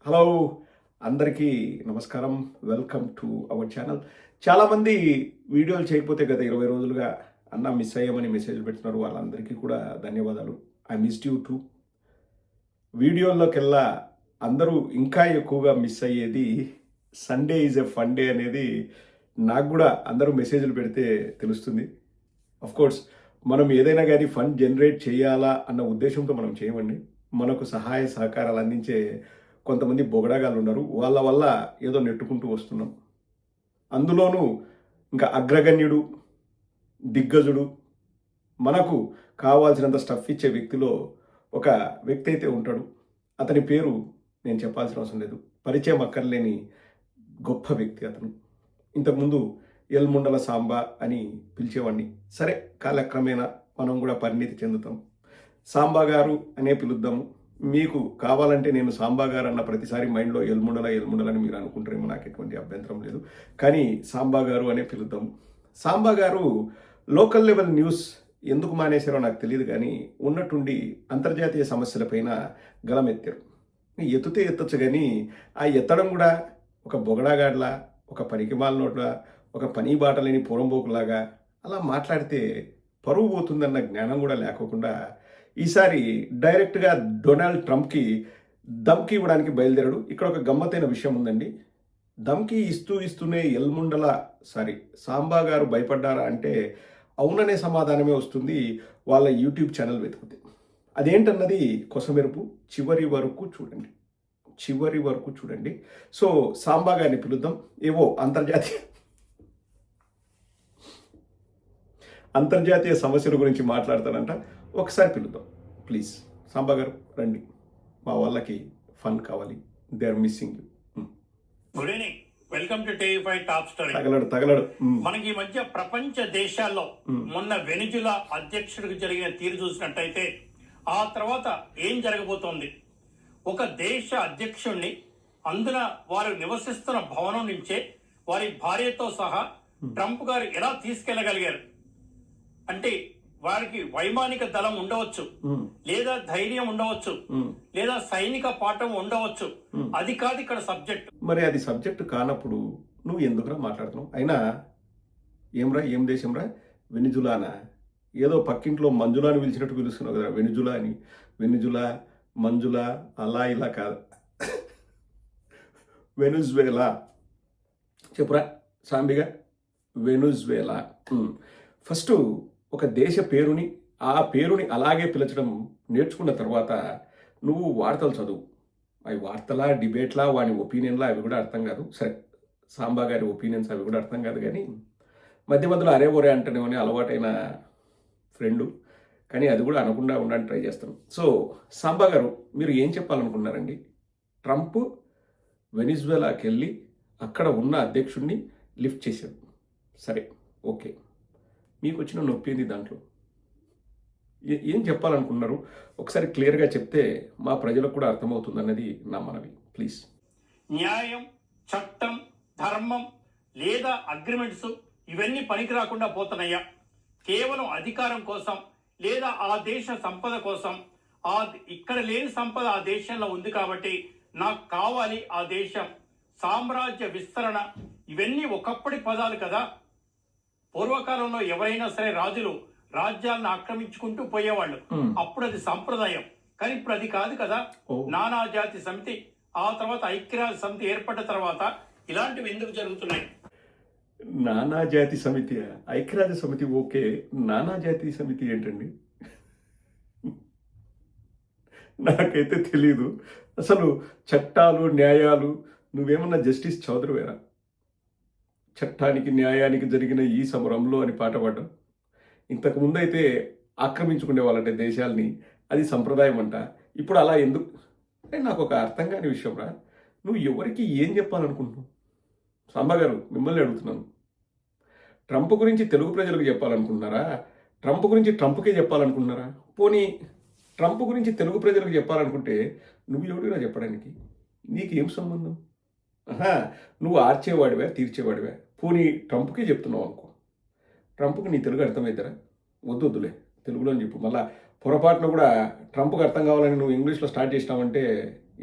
Hello అందరికీ నమస్కారం. Welcome to our channel. చాలామంది వీడియోలు చేయకపోతే గత 20 రోజులుగా అన్న మిస్ అయ్యామని మెసేజ్లు పెడుతున్నారు. వాళ్ళందరికీ కూడా ధన్యవాదాలు. I missed you too. వీడియోల్లోకెల్లా అందరూ ఇంకా ఎక్కువగా మిస్ అయ్యేది Sunday is a fun day అనేది నాకు కూడా అందరూ మెసేజ్లు పెడితే తెలుస్తుంది. కోర్స్ మనం ఏదైనా కానీ ఫన్ జనరేట్ చేయాలా అన్న ఉద్దేశంతో మనం చేయమండి. మనకు సహాయ సహకారాలు అందించే కొంతమంది బొగడాగాళ్ళు ఉన్నారు. వాళ్ళ వల్ల ఏదో నెట్టుకుంటూ వస్తున్నాం. అందులోనూ ఇంకా అగ్రగణ్యుడు, దిగ్గజుడు, మనకు కావాల్సినంత స్టఫ్ ఇచ్చే వ్యక్తిలో ఒక వ్యక్తి అయితే ఉంటాడు. అతని పేరు నేను చెప్పాల్సిన అవసరం లేదు. పరిచయం అక్కర్లేని గొప్ప వ్యక్తి అతను. ఇంతకుముందు ఎల్ముండల సాంబా అని పిలిచేవాడిని. సరే, కాలక్రమేణా మనం కూడా పరిణితి చెందుతాం. సాంబా గారు అనే పిలుద్దాము. మీకు కావాలంటే నేను సాంబా గారు అన్న ప్రతిసారి మైండ్లో ఎల్ముండలని మీరు అనుకుంటారేమో, నాకు ఎటువంటి అభ్యంతరం లేదు. కానీ సాంబా గారు అనే పిలుద్దాము. సాంబా గారు లోకల్ లెవెల్ న్యూస్ ఎందుకు మానేశారో నాకు తెలియదు, కానీ ఉన్నట్టుండి అంతర్జాతీయ సమస్యలపైన గలమెత్తారు. ఎత్తుతే ఎత్తచ్చు, కానీ ఆ ఎత్తడం కూడా ఒక బొగడాగాడ్లా, ఒక పనికిమాలినోట్లా, ఒక పని బాట లేని పూరంబోకులాగా అలా మాట్లాడితే పరువు పోతుందన్న జ్ఞానం కూడా లేకోకుండా ఈసారి డైరెక్ట్గా డొనాల్డ్ ట్రంప్కి ధమ్కి ఇవ్వడానికి బయలుదేరాడు. ఇక్కడ ఒక గమ్మత్తైన విషయం ఉందండి. ధమ్కి ఇస్తూనే సాంబా గారు భయపడ్డారా అంటే అవుననే సమాధానమే వస్తుంది వాళ్ళ యూట్యూబ్ ఛానల్ వెతుకుతే. అదేంటన్నది కొసమెరుపు చివరి వరకు చూడండి. సో సాంబా గారిని పిలుద్దాం. ఏవో అంతర్జాతీయ సమస్యల గురించి మాట్లాడతాడంట. ఒకసారి పిలుద్దాం ప్లీజ్. సాంబా గారు రండి, మా వాళ్ళకి ఫన్ కావాలి. They are missing you. Good evening, welcome to TV top story. తగలడు. మనకి ఈ మధ్య ప్రపంచ దేశాల్లో మొన్న వెనిజులా అధ్యక్షుడికి జరిగిన తీరు చూసినట్టయితే ఆ తర్వాత ఏం జరగబోతోంది? ఒక దేశ అధ్యక్షుడిని అందున వారు నివసిస్తున్న భవనం నుంచే వారి భార్యతో సహా ట్రంప్ గారు ఎలా తీసుకెళ్లగలిగారు అంటే వారికి వైమానిక దళం ఉండవచ్చు, లేదా ధైర్యం ఉండవచ్చు, లేదా సైనిక పాఠం ఉండవచ్చు. అది కాదు ఇక్కడ సబ్జెక్ట్. మరి అది సబ్జెక్ట్ కానప్పుడు నువ్వు ఎందుకురా మాట్లాడుతున్నావు? అయినా ఏం దేశంరా? వెనిజులానా? ఏదో పక్కింట్లో మంజులాని పిలిచినట్టు పిలుస్తున్నావు కదా వెనిజులా మంజులా అలా ఇలా కాదు. వెనుజువేలా చెప్పురా సాంబిగా. వెనుజువేలా. ఫస్ట్ ఒక దేశ పేరుని, ఆ పేరుని అలాగే పిలచడం నేర్చుకున్న తర్వాత నువ్వు వార్తలు చదువు. అవి వార్తలా, డిబేట్లా, వాని ఒపీనియన్లా, అవి కూడా అర్థం కాదు. సరే, సాంబా గారి ఒపీనియన్స్ అవి కూడా అర్థం కాదు, కానీ మధ్యలో అరే ఒరే అంటేనేమని అలవాటైన ఫ్రెండు, కానీ అది కూడా అనకుండా ఉండడానికి ట్రై చేస్తాను. సో సాంబా గారు, మీరు ఏం చెప్పాలనుకున్నారండి? ట్రంప్ వెనిజువేలాకి వెళ్ళి అక్కడ ఉన్న అధ్యక్షుడిని లిఫ్ట్ చేశాడు. సరే, ఓకే, మీకు వచ్చిన నొప్పి ఏంది దాంట్లో? ఏం చెప్పాలనుకున్నారు? ఒకసారి క్లియర్గా చెప్తే మా ప్రజలకు కూడా అర్థమవుతుంది అన్నది నా మనవి. ప్లీజ్. న్యాయం, చట్టం, ధర్మం లేదా అగ్రిమెంట్స్ ఇవన్నీ పనికి రాకుండా పోతున్నాయా? కేవలం అధికారం కోసం లేదా ఆ దేశ సంపద కోసం, ఇక్కడ లేని సంపద ఆ దేశంలో ఉంది కాబట్టి నాకు కావాలి ఆ దేశం, సామ్రాజ్య విస్తరణ, ఇవన్నీ ఒకప్పటి పదాలు కదా. పూర్వకాలంలో ఎవరైనా సరే రాజులు రాజ్యాలను ఆక్రమించుకుంటూ పోయేవాళ్ళు, అప్పుడు అది సంప్రదాయం. కానీ ఇప్పుడు అది కాదు కదా. నానాజాతి సమితి, ఆ తర్వాత ఐక్యరాజ్య సమితి ఏర్పడ్డ తర్వాత ఇలాంటివి ఎందుకు జరుగుతున్నాయి? నానాజాతి సమితి, ఐక్యరాజ్య సమితి ఓకే, నానాజాతి సమితి ఏంటండి? నాకైతే తెలీదు. అసలు చట్టాలు, న్యాయాలు, నువ్వేమన్నా జస్టిస్ చౌదరివేరా? చట్టానికి న్యాయానికి జరిగిన ఈ సమరంలో అని పాట పాడడం. ఇంతకుముందు అయితే ఆక్రమించుకునే వాళ్ళంటే దేశాలని, అది సంప్రదాయం అంట. ఇప్పుడు అలా ఎందుకు? నాకు ఒక అర్థం కాని విషయం రా. నువ్వు ఎవరికి ఏం చెప్పాలనుకుంటున్నావు? సాంబా గారు, మిమ్మల్ని అడుగుతున్నాను. ట్రంప్ గురించి తెలుగు ప్రజలకు చెప్పాలనుకుంటున్నారా? ట్రంప్ గురించి ట్రంప్కే చెప్పాలనుకుంటున్నారా? పోనీ ట్రంప్ గురించి తెలుగు ప్రజలకు చెప్పాలనుకుంటే నువ్వు ఎవరిరా చెప్పడానికి? నీకేం సంబంధం? నువ్వు ఆర్చేవాడివా, తీర్చేవాడివా? పోనీ ట్రంప్కే చెప్తున్నావు అనుకో. ట్రంప్కి నీ తెలుగు అర్థమవుతారా? వద్దులే, తెలుగులో చెప్పు. మళ్ళీ పొరపాటున కూడా ట్రంప్కి అర్థం కావాలని నువ్వు ఇంగ్లీష్లో స్టార్ట్ చేసినావంటే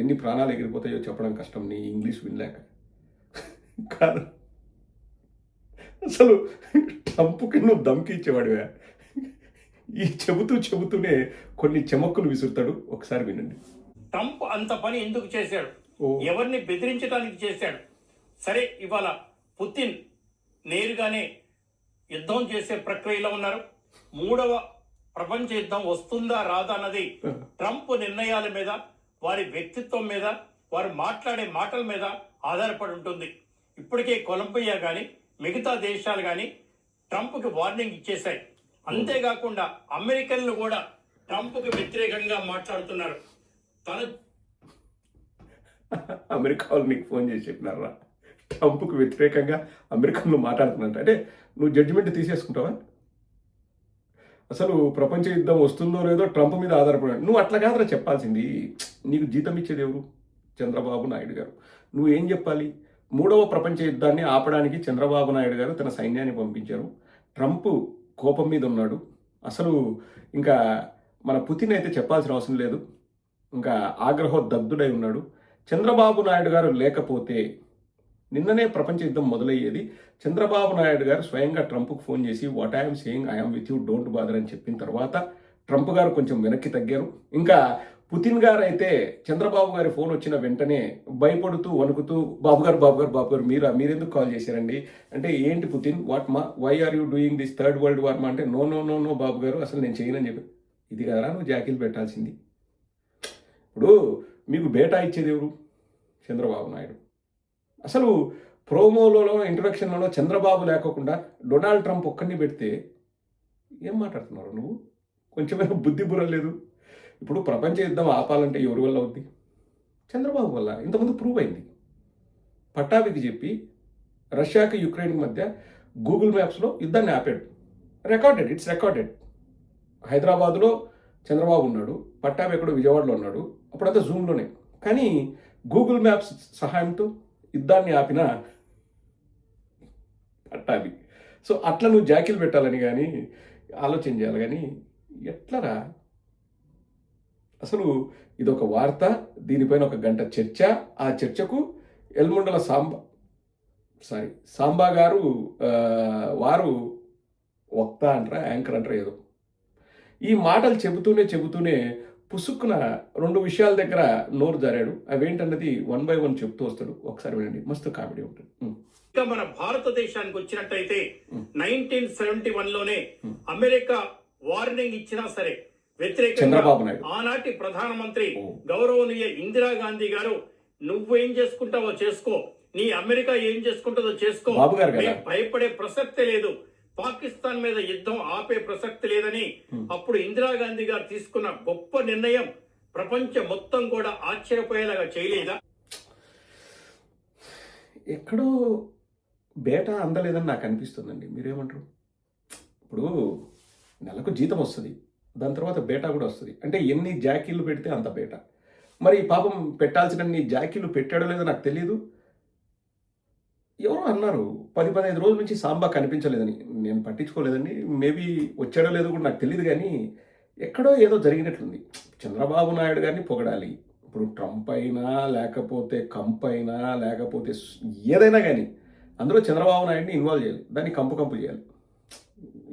ఎన్ని ప్రాణాలు ఎగిరిపోతాయో చెప్పడం కష్టం నీ ఇంగ్లీష్ వినలేక. కాదు అసలు ట్రంప్కి నువ్వు దమ్కి ఇచ్చేవాడివా? ఈ చెబుతూనే కొన్ని చెమక్కులు విసురుతాడు. ఒకసారి వినండి. ట్రంప్ అంత పని ఎందుకు చేశాడు? ఓ. ఎవరిని బెదిరించడానికి చేశాడు? సరే, ఇవాళ పుతిన్ నేరుగానే యుద్ధం చేసే ప్రక్రియలో ఉన్నారు. మూడవ ప్రపంచ యుద్ధం వస్తుందా రాదా అన్నది ట్రంప్ నిర్ణయాల మీద, వారి వ్యక్తిత్వం మీద, వారు మాట్లాడే మాటల మీద ఆధారపడి ఉంటుంది. ఇప్పటికే కొలంబియా కానీ మిగతా దేశాలు కానీ ట్రంప్కి వార్నింగ్ ఇచ్చేశాయి. అంతేకాకుండా అమెరికన్లు కూడా ట్రంప్కి వ్యతిరేకంగా మాట్లాడుతున్నారు. తను అమెరికా వాళ్ళు నీకు ఫోన్ చేసి చెప్పినారా ట్రంప్కు వ్యతిరేకంగా అమెరికన్లు మాట్లాడుతున్నట్టు? అంటే నువ్వు జడ్జిమెంట్ తీసేసుకుంటావా? అసలు ప్రపంచ యుద్ధం వస్తుందో లేదో ట్రంప్ మీద ఆధారపడాడు. నువ్వు అట్లా కాదురా చెప్పాల్సింది. నీకు జీతం ఇచ్చేది ఎవరు? చంద్రబాబు నాయుడు గారు. నువ్వు ఏం చెప్పాలి? మూడవ ప్రపంచ యుద్ధాన్ని ఆపడానికి చంద్రబాబు నాయుడు గారు తన సైన్యాన్ని పంపించారు. ట్రంప్ కోపం మీద ఉన్నాడు. అసలు ఇంకా మన పుతిన్ అయితే చెప్పాల్సిన అవసరం లేదు. ఇంకా ఆగ్రహోదగ్ధుడై ఉన్నాడు. చంద్రబాబు నాయుడు గారు లేకపోతే నిన్ననే ప్రపంచ యుద్ధం మొదలయ్యేది. చంద్రబాబు నాయుడు గారు స్వయంగా ట్రంప్కు ఫోన్ చేసి what I'm saying I'm with you, don't bother అని చెప్పిన తర్వాత ట్రంప్ గారు కొంచెం వెనక్కి తగ్గారు. ఇంకా పుతిన్ గారు అయితే చంద్రబాబు గారి ఫోన్ వచ్చిన వెంటనే భయపడుతూ వణుకుతూ బాబు గారు మీరెందుకు కాల్ చేశారండి అంటే, ఏంటి Putin, why are you doing this third world war మా అంటే, నో బాబు గారు అసలు నేను చేయనని చెప్పి. ఇది కదరా నువ్వు జాకీలు పెట్టాల్సింది. ఇప్పుడు మీకు బేటా ఇచ్చేది ఎవరు? చంద్రబాబు నాయుడు. అసలు ప్రోమోలలో ఇంట్రొడక్షన్లలో చంద్రబాబు లేకోకుండా డొనాల్డ్ ట్రంప్ ఒక్కడిని పెడితే ఏం మాట్లాడుతున్నారు నువ్వు? కొంచెమైనా బుద్ధి బుర్ర లేదు. ఇప్పుడు ప్రపంచ యుద్ధం ఆపాలంటే ఎవరి వల్ల అవుద్ది? చంద్రబాబు వల్ల. ఇంతకుముందు ప్రూవ్ అయింది. పట్టాభికి చెప్పి రష్యాకి యుక్రెయిన్ మధ్య గూగుల్ మ్యాప్స్లో యుద్ధాన్ని ఆపాడు. It's recorded. హైదరాబాద్లో చంద్రబాబు ఉన్నాడు, పట్టాభి ఎక్కడో విజయవాడలో ఉన్నాడు, అప్పుడంతా జూమ్లోనే. కానీ గూగుల్ మ్యాప్స్ సహాయంతో యుద్ధాన్ని ఆపిన పట్టాభి. సో అట్లా నువ్వు జాకీలు పెట్టాలని కానీ ఆలోచన చేయాలి. కానీ ఎట్లరా అసలు ఇదొక వార్త, దీనిపైన ఒక గంట చర్చ. ఆ చర్చకు ఎల్ముండల సాంబా గారు వారు వక్త అంటారా, యాంకర్ అంటారా ఏదో, ఈ మాటలు చెబుతూనే పుసుక్కున రెండు విషయాల దగ్గర నోరు జారాడు. అవేంటన్నది 1 by 1 చెప్తూ వస్తాడు. ఒకసారి వినండి, మస్తు కామెడీ ఉంటుంది. ఇంకా మన భారతదేశానికి వచ్చినట్టయితే 1971లోనే అమెరికా వార్నింగ్ ఇచ్చినా సరే వ్యతిరేకంగా చంద్రబాబు నాయుడు, ఆనాటి ప్రధానమంత్రి గౌరవనీయ ఇందిరాగాంధీ గారు, నువ్వేం చేసుకుంటావో చేసుకో, నీ అమెరికా ఏం చేసుకుంటుందో చేసుకో, భయపడే ప్రసక్తే లేదు, పాకిస్తాన్ మీద యుద్ధం ఆపే ప్రసక్తి లేదని అప్పుడు ఇందిరాగాంధీ గారు తీసుకున్న గొప్ప నిర్ణయం ప్రపంచం మొత్తం కూడా ఆశ్చర్యపోయేలాగా చేయలేదా? ఎక్కడో బేటా అందలేదని నాకు అనిపిస్తుందండి. మీరేమంటారు? ఇప్పుడు నెలకు జీతం వస్తుంది, దాని తర్వాత బేటా కూడా వస్తుంది. అంటే ఎన్ని జాకీలు పెడితే అంత బేటా. మరి పాపం పెట్టాల్సినన్ని జాకీలు పెట్టాడో లేదో నాకు తెలియదు. ఎవరో అన్నారు 10-15 రోజుల నుంచి సాంబా కనిపించలేదని. నేను పట్టించుకోలేదండి. మేబీ వచ్చాడో లేదో కూడా నాకు తెలియదు. కానీ ఎక్కడో ఏదో జరిగినట్లుంది. చంద్రబాబు నాయుడు గారిని పొగడాలి. ఇప్పుడు ట్రంప్ అయినా, లేకపోతే కంప్ అయినా, లేకపోతే ఏదైనా కానీ అందులో చంద్రబాబు నాయుడిని ఇన్వాల్వ్ చేయాలి. దాన్ని కంపు చేయాలి.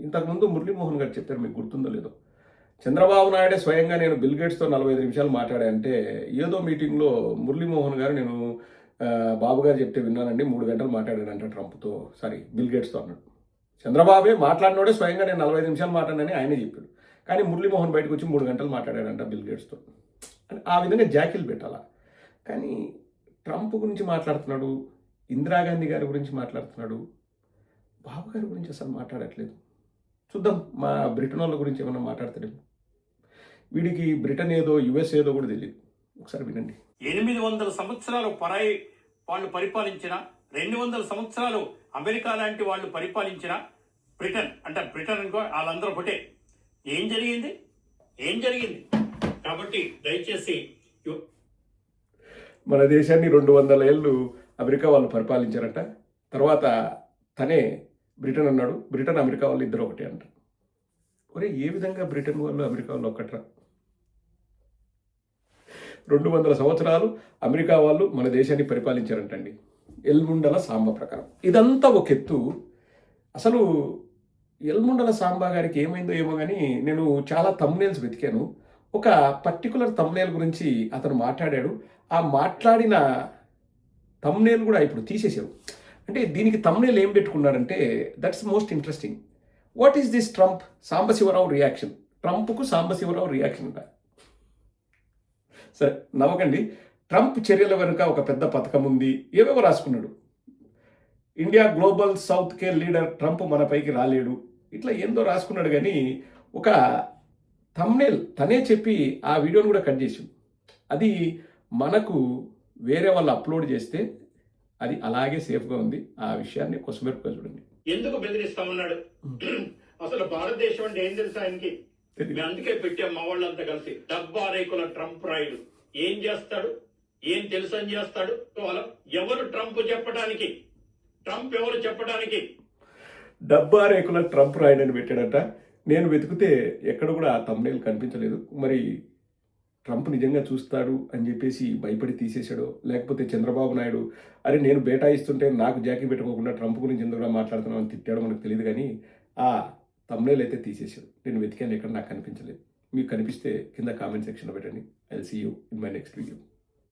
ఇంతకుముందు మురళీమోహన్ గారు చెప్పారు, మీకు గుర్తుందో లేదో. చంద్రబాబు నాయుడే స్వయంగా నేను బిల్ గేట్స్తో 45 నిమిషాలు మాట్లాడానంటే ఏదో మీటింగ్లో మురళీమోహన్ గారు నేను బాబు గారు చెప్తే విన్నానండి, 3 గంటలు మాట్లాడాడంట ట్రంప్తో, బిల్ గేట్స్తో అన్నాడు. చంద్రబాబే మాట్లాడినోడే స్వయంగా నేను 45 నిమిషాలు మాట్లాడానని ఆయనే చెప్పాడు. కానీ మురళీమోహన్ బయటకు వచ్చి 3 గంటలు మాట్లాడాడంట బిల్ గేట్స్తో. ఆ విధంగా జాకీలు పెట్టాలా. కానీ ట్రంప్ గురించి మాట్లాడుతున్నాడు, ఇందిరాగాంధీ గారి గురించి మాట్లాడుతున్నాడు, బాబు గారి గురించి అసలు మాట్లాడట్లేదు. చూద్దాం మా బ్రిటన్ వాళ్ళ గురించి ఏమన్నా మాట్లాడతాడేమో. వీడికి బ్రిటన్ ఏదో యుఎస్ ఏదో కూడా తెలియదు. ఒకసారి వినండి. 800 సంవత్సరాలు పరాయి వాళ్ళు పరిపాలించిన, 200 సంవత్సరాలు అమెరికా లాంటి వాళ్ళు పరిపాలించిన బ్రిటన్ అనుకో, వాళ్ళందరూ ఒకటే. ఏం జరిగింది? కాబట్టి దయచేసి మన దేశాన్ని 200 ఏళ్ళు అమెరికా వాళ్ళు పరిపాలించారట. తర్వాత తనే బ్రిటన్ అన్నాడు. బ్రిటన్ అమెరికా వాళ్ళు ఇద్దరు ఒకటే అంట. ఒరే ఏ విధంగా బ్రిటన్ వాళ్ళు అమెరికా వాళ్ళు ఒక్కట్రా? 200 సంవత్సరాలు అమెరికా వాళ్ళు మన దేశాన్ని పరిపాలించారంటండి ఎల్ముండల సాంబ ప్రకారం. ఇదంతా ఒక ఎత్తు. అసలు ఎల్ముండల సాంబ గారికి ఏమైందో ఏమో కానీ నేను చాలా తమ్నేల్స్ వెతికాను. ఒక పర్టికులర్ తమ్నేల్ గురించి అతను మాట్లాడాడు. ఆ మాట్లాడిన తమ్నేల్ కూడా ఇప్పుడు తీసేసారు. అంటే దీనికి తమ్నేల్ ఏం పెట్టుకున్నాడంటే that's most interesting. What is this Trump Sambasivarao reaction? ట్రంప్కు సాంబశివరావు రియాక్షన్ అంట. సరే నవ్వకండి. ట్రంప్ చర్యల వెనుక ఒక పెద్ద పథకం ఉంది, ఏవేవో రాసుకున్నాడు. ఇండియా గ్లోబల్ సౌత్ కే లీడర్, ట్రంప్ మన పైకి రాలేడు, ఇట్లా ఏందో రాసుకున్నాడు. కానీ ఒక థంబ్నెయిల్ తనే చెప్పి ఆ వీడియోని కూడా కట్ చేసి అది మనకు వేరే వాళ్ళు అప్లోడ్ చేస్తే అది అలాగే సేఫ్గా ఉంది. ఆ విషయాన్ని కొసమెరుపుగా చూడండి. ఎందుకు బెదిరిస్తా ఉన్నాడు? అసలు భారతదేశం అంటే ఏం తెలుసు ఆయనకి? మేము అందుకే పెట్టాం మా వాళ్ళంతా కలిసి. డబ్బా రేకుల ట్రంప్ రాయుడు ఏం చేస్తాడు, ఏం తెలుసు అని చేస్తాడు. ఎవరు ట్రంప్ చెప్పడానికి? ట్రంప్ ఎవరు చెప్పడానికి? డబ్బా రేకుల ట్రంప్ రాయడని పెట్టాడట. నేను వెతికితే ఎక్కడ కూడా ఆ థంబ్నెయిల్ కనిపించలేదు. మరి ట్రంప్ నిజంగా చూస్తాడు అని చెప్పేసి భయపడి తీసేశాడో, లేకపోతే చంద్రబాబు నాయుడు అరే నేను బేటాయిస్తుంటే నాకు జాకీ పెట్టుకోకుండా ట్రంప్ గురించి ఎందుకు మాట్లాడుతున్నావు అని తిట్టాడో మనకు తెలియదు. కానీ ఆ థంబ్నెయిల్ అయితే తీసేశాడు. నేను వెతికాను, ఎక్కడ నాకు కనిపించలేదు. మీకు కనిపిస్తే కింద కామెంట్ సెక్షన్లో పెట్టండి. I will see you in my next video.